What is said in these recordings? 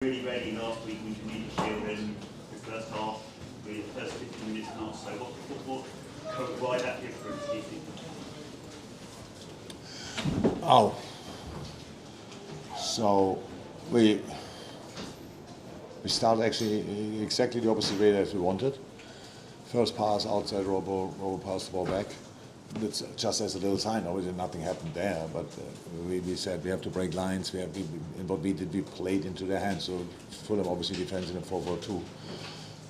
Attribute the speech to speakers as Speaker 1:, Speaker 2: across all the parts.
Speaker 1: Really ready last week we committed the shield in the first half, really the first 15 minutes and so why that difference do you think?
Speaker 2: Oh, so we started actually exactly the opposite way that we wanted. First pass outside, Robo passed the ball back. It's just as a little sign. Obviously, nothing happened there, but we said we have to break lines. And what we did, we played into their hands. So Fulham obviously defends in a 4-4-2.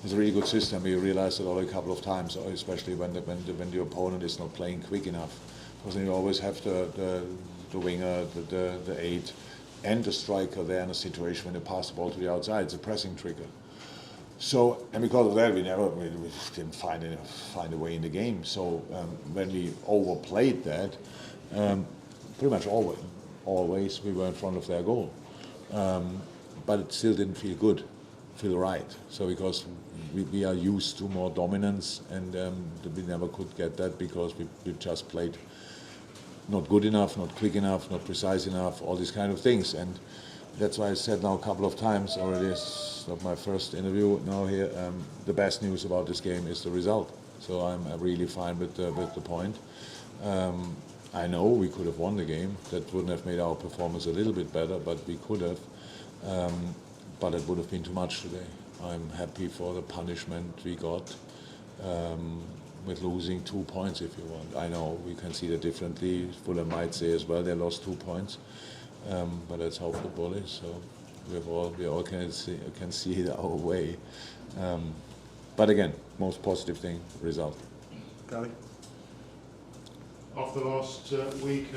Speaker 2: It's a really good system. We realized it already a couple of times, especially when the opponent is not playing quick enough. Because then you always have the winger, the 8, and the striker there in a situation when they pass the ball to the outside. It's a pressing trigger. So, and because of that, we didn't find a way in the game. So when we overplayed that, pretty much always we were in front of their goal. But it still didn't feel right. So because we are used to more dominance, and we never could get that because we just played not good enough, not quick enough, not precise enough, all these kind of things. And that's why I said now a couple of times already, it's not my first interview now here, the best news about this game is the result. So I'm really fine with the point. I know we could have won the game. That wouldn't have made our performance a little bit better, but we could have. But it would have been too much today. I'm happy for the punishment we got with losing 2 points, if you want. I know we can see that differently. Fulham might say as well they lost 2 points. But that's how football is. So we all can see it our way. But again, most positive thing, result.
Speaker 3: Gary?
Speaker 4: After last week,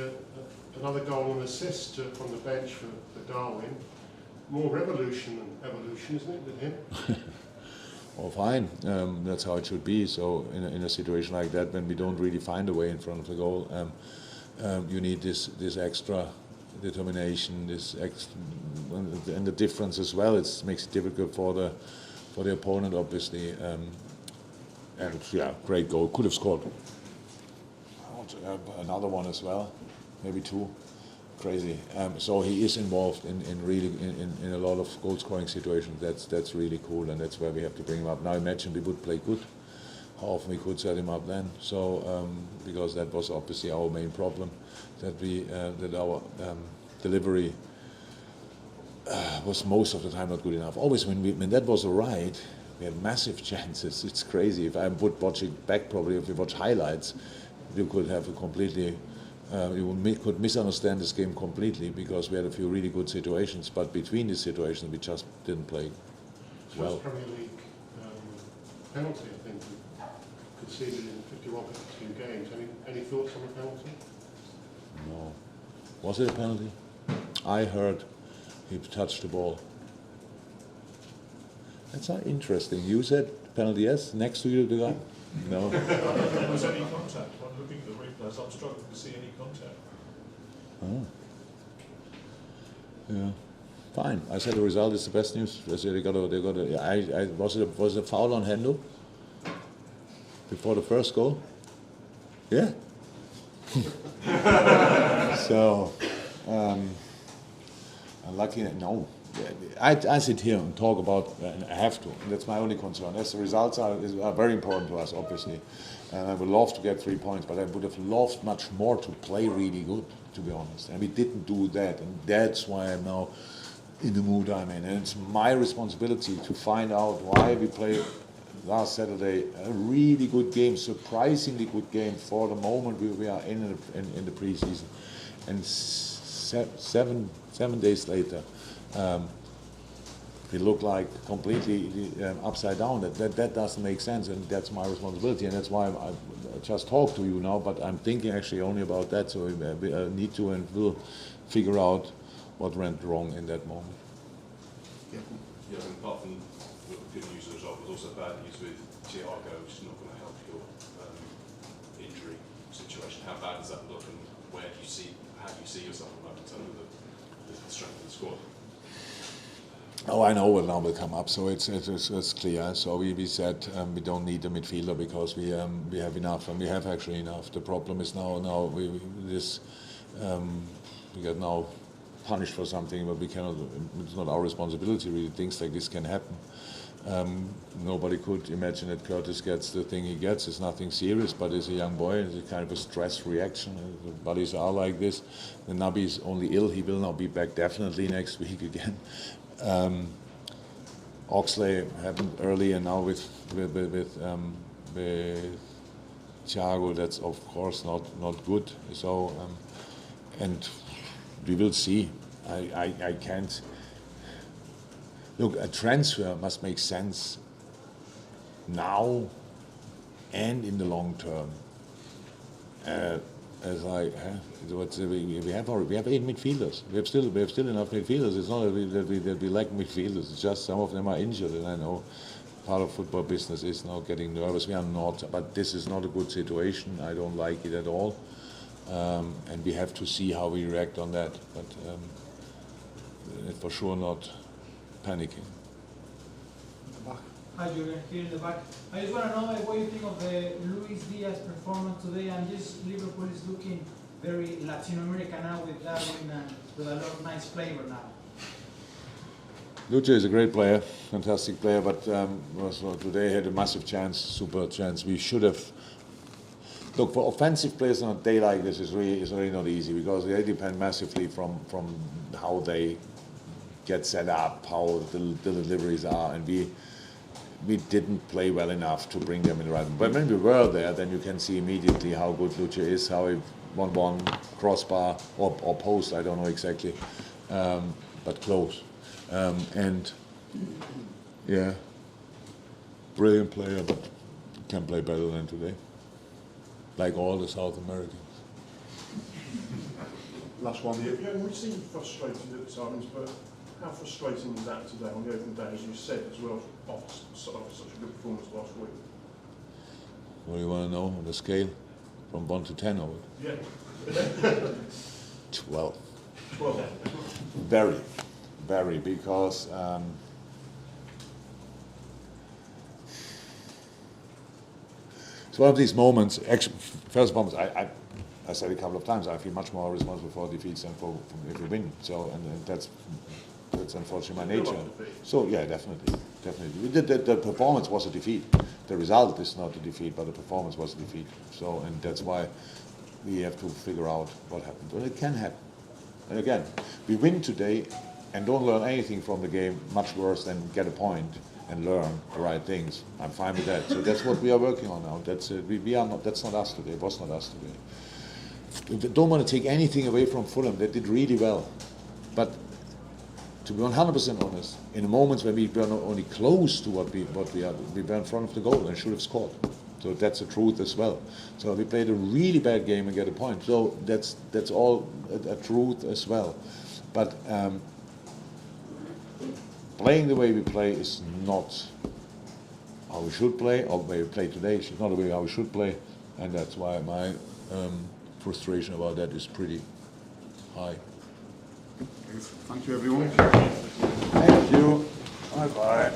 Speaker 4: another goal and assist from the bench for Darwin. More revolution than evolution, isn't it, with him?
Speaker 2: Well, fine. That's how it should be. So in a situation like that, when we don't really find a way in front of the goal, you need this extra determination, and the difference as well. It makes it difficult for the opponent, obviously. And yeah, great goal. Could have scored another one as well, maybe 2. Crazy. So he is involved in a lot of goal scoring situations. That's really cool, and that's where we have to bring him up. Now imagine we would play good, how often we could set him up then. So because that was obviously our main problem, that our delivery was most of the time not good enough. Always when that was right, we had massive chances. It's crazy. If I would watch it back, probably if you watch highlights, you could have a completely. You could misunderstand this game completely because we had a few really good situations, but between these situations we just didn't play well.
Speaker 4: Premier League penalty, I think, conceded in 51, 52 games. Any thoughts on the penalty?
Speaker 2: No. Was it a penalty? I heard he touched the ball. That's not interesting. You said penalty, yes? Next to you, the guy? No.
Speaker 3: Was any contact? When looking at the replays, I'm struggling to see any contact.
Speaker 2: Oh. Yeah. Fine. I said the result is the best news. I said was it a foul on Hendo before the first goal? Yeah. So, lucky no. I sit here and talk about, and I have to, and that's my only concern. As the results are very important to us, obviously. And I would love to get 3 points, but I would have loved much more to play really good, to be honest. And we didn't do that, and that's why I'm now in the mood I'm in. And it's my responsibility to find out why we played last Saturday a really good game, surprisingly good game for the moment we are in the preseason. And seven days later, we look like completely upside down. That doesn't make sense, and that's my responsibility, and that's why I just talk to you now. But I'm thinking actually only about that, so we need to and will figure out what went wrong in that moment.
Speaker 5: Yeah, and apart from the good news of the result, was also bad news with Thiago, which is not going to help your injury situation. How bad does that look, and how do you see yourself in terms of the strength of the squad?
Speaker 2: Oh, I know what now will come up, so it's clear. So we said we don't need a midfielder because we have enough, and we have actually enough. The problem is now we got now punished for something, but we cannot. It's not our responsibility. Really, things like this can happen. Nobody could imagine that Curtis gets the thing he gets. It's nothing serious, but as a young boy, it's a kind of a stress reaction. The bodies are like this. The Nabi is only ill. He will not be back definitely next week again. Oxley happened early, and now with Thiago, that's of course not good. So, and we will see. I can't. Look, a transfer must make sense now and in the long term. We have 8 midfielders. We have still enough midfielders. It's not that we lack midfielders. It's just some of them are injured, and I know part of football business is now getting nervous. We are not, but this is not a good situation. I don't like it at all, and we have to see how we react on that. But for sure not panicking.
Speaker 6: Hi Jurgen, here in the back. I just want to know what you think of the Luis Diaz performance today, and just Liverpool is looking very Latin American now with Darwin and with a lot of nice flavor now.
Speaker 2: Luce is a great player, fantastic player, but today had a massive chance, super chance. We should have. Look, for offensive players on a day like this is really not easy, because they depend massively from how they get set up, how the deliveries are, and we didn't play well enough to bring them in the right. But when we were there, then you can see immediately how good Luce is, how he 1-1 crossbar or post, I don't know exactly, but close. And yeah, brilliant player, but can play better than today, like all the South Americans.
Speaker 3: Last one. Yeah, we seem frustrated at times, but how frustrating was that today on the opening day, as you said as well, after such a good performance last week?
Speaker 2: What do you want to know on the scale, from 1 to 10 or?
Speaker 3: Yeah.
Speaker 2: 12.
Speaker 3: 12.
Speaker 2: Very, because it's one of these moments. Actually, first moments, I said a couple of times, I feel much more responsible for defeats than for if we win. So, and that's unfortunately my nature. So yeah, definitely. The performance was a defeat. The result is not a defeat, but the performance was a defeat. So, and that's why we have to figure out what happened. Well, it can happen. And again, we win today and don't learn anything from the game, much worse than get a point and learn the right things. I'm fine with that. So that's what we are working on now. That's we are not. That's not us today. It was not us today. We don't want to take anything away from Fulham. They did really well, but to be 100% honest, in the moments when we were not only close to what we are, we were in front of the goal and should have scored. So that's the truth as well. So we played a really bad game and get a point. So that's all a truth as well. But playing the way we play is not how we should play, or the way we play today is not the way how we should play, and that's why my frustration about that is pretty high.
Speaker 7: Thank you, everyone.
Speaker 2: Thank you. Bye-bye.